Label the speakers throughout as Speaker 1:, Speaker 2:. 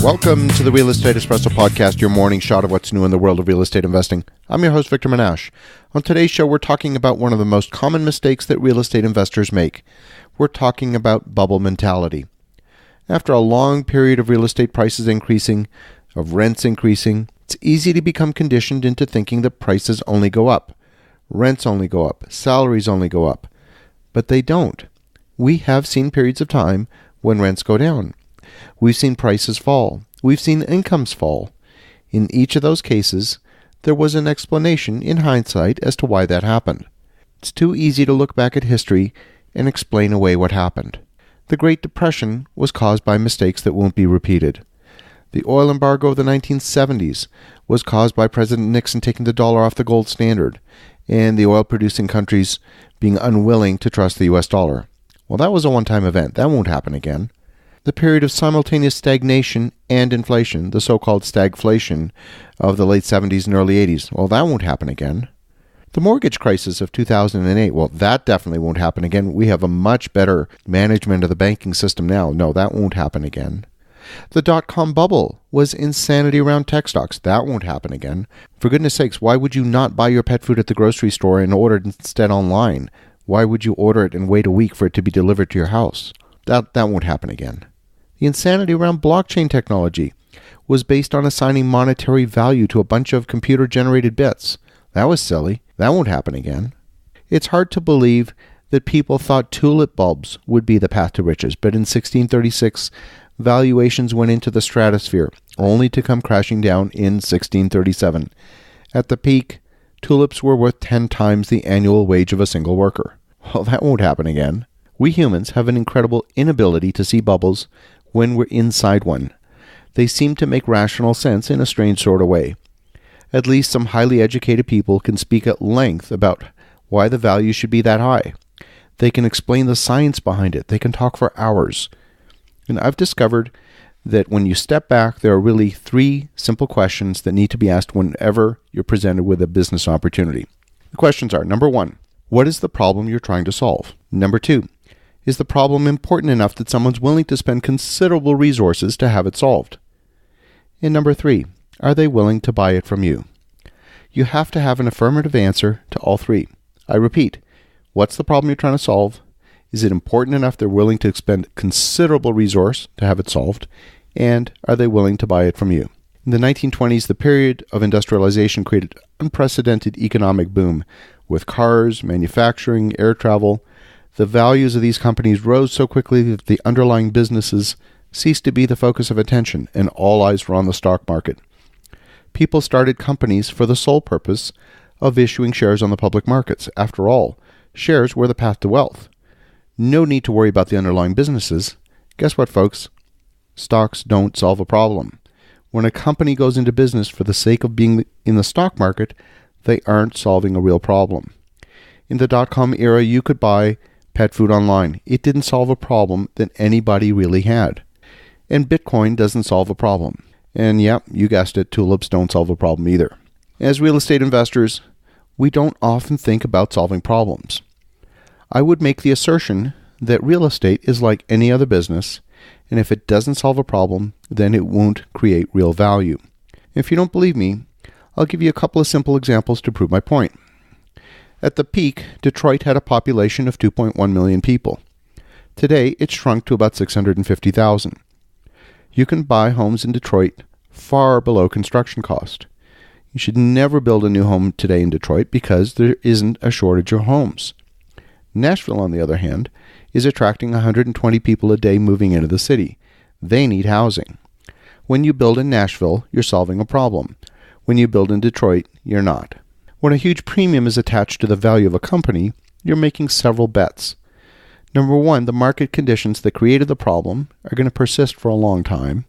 Speaker 1: Welcome to the Real Estate Espresso Podcast, your morning shot of what's new in the world of real estate investing. I'm your host, Victor Menashe. On today's show, we're talking about one of the most common mistakes that real estate investors make. We're talking about bubble mentality. After a long period of real estate prices increasing, of rents increasing, it's easy to become conditioned into thinking that prices only go up. Rents only go up. Salaries only go up. But they don't. We have seen periods of time when rents go down. We've seen prices fall. We've seen incomes fall. In each of those cases, there was an explanation in hindsight as to why that happened. It's too easy to look back at history and explain away what happened. The Great Depression was caused by mistakes that won't be repeated. The oil embargo of the 1970s was caused by President Nixon taking the dollar off the gold standard and the oil-producing countries being unwilling to trust the U.S. dollar. Well, that was a one-time event. That won't happen again. The period of simultaneous stagnation and inflation, the so-called stagflation of the late 70s and early 80s, well, that won't happen again. The mortgage crisis of 2008, well, that definitely won't happen again. We have a much better management of the banking system now. No, that won't happen again. The dot-com bubble was insanity around tech stocks. That won't happen again. For goodness sakes, why would you not buy your pet food at the grocery store and order it instead online? Why would you order it and wait a week for it to be delivered to your house? That won't happen again. The insanity around blockchain technology was based on assigning monetary value to a bunch of computer-generated bits. That was silly. That won't happen again. It's hard to believe that people thought tulip bulbs would be the path to riches, but in 1636, valuations went into the stratosphere, only to come crashing down in 1637. At the peak, tulips were worth 10 times the annual wage of a single worker. Well, that won't happen again. We humans have an incredible inability to see bubbles when we're inside one. They seem to make rational sense in a strange sort of way. At least some highly educated people can speak at length about why the value should be that high. They can explain the science behind it. They can talk for hours. And I've discovered that when you step back, there are really 3 simple questions that need to be asked whenever you're presented with a business opportunity. The questions are, number 1, what is the problem you're trying to solve? Number 2, is the problem important enough that someone's willing to spend considerable resources to have it solved? And number 3, are they willing to buy it from you? You have to have an affirmative answer to all 3. I repeat, what's the problem you're trying to solve? Is it important enough they're willing to expend considerable resource to have it solved? And are they willing to buy it from you? In the 1920s, the period of industrialization created unprecedented economic boom. With cars, manufacturing, air travel, the values of these companies rose so quickly that the underlying businesses ceased to be the focus of attention, and all eyes were on the stock market. People started companies for the sole purpose of issuing shares on the public markets. After all, shares were the path to wealth. No need to worry about the underlying businesses. Guess what, folks? Stocks don't solve a problem. When a company goes into business for the sake of being in the stock market, they aren't solving a real problem. In the dot-com era, you could buy pet food online. It didn't solve a problem that anybody really had. And Bitcoin doesn't solve a problem. And yeah, you guessed it, tulips don't solve a problem either. As real estate investors, we don't often think about solving problems. I would make the assertion that real estate is like any other business, and if it doesn't solve a problem, then it won't create real value. If you don't believe me, I'll give you a couple of simple examples to prove my point. At the peak, Detroit had a population of 2.1 million people. Today, it's shrunk to about 650,000. You can buy homes in Detroit far below construction cost. You should never build a new home today in Detroit because there isn't a shortage of homes. Nashville, on the other hand, is attracting 120 people a day moving into the city. They need housing. When you build in Nashville, you're solving a problem. When you build in Detroit, you're not. When a huge premium is attached to the value of a company, you're making several bets. Number 1, the market conditions that created the problem are going to persist for a long time.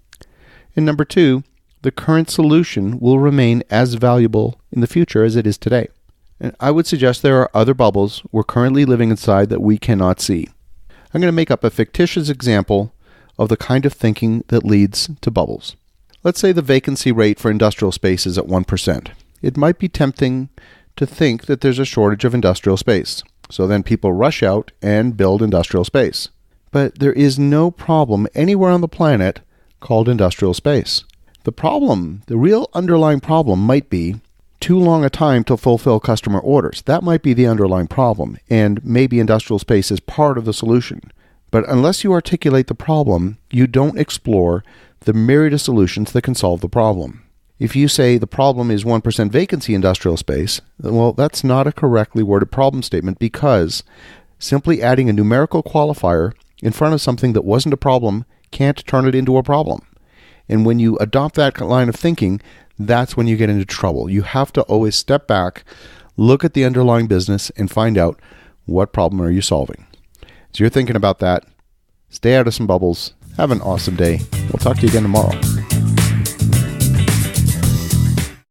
Speaker 1: And number 2, the current solution will remain as valuable in the future as it is today. And I would suggest there are other bubbles we're currently living inside that we cannot see. I'm going to make up a fictitious example of the kind of thinking that leads to bubbles. Let's say the vacancy rate for industrial space is at 1%. It might be tempting to think that there's a shortage of industrial space. So then people rush out and build industrial space. But there is no problem anywhere on the planet called industrial space. The problem, the real underlying problem might be too long a time to fulfill customer orders. That might be the underlying problem, and maybe industrial space is part of the solution. But unless you articulate the problem, you don't explore the myriad of solutions that can solve the problem. If you say the problem is 1% vacancy industrial space, well, that's not a correctly worded problem statement, because simply adding a numerical qualifier in front of something that wasn't a problem can't turn it into a problem. And when you adopt that line of thinking, that's when you get into trouble. You have to always step back, look at the underlying business, and find out what problem are you solving. So you're thinking about that. Stay out of some bubbles. Have an awesome day. We'll talk to you again tomorrow.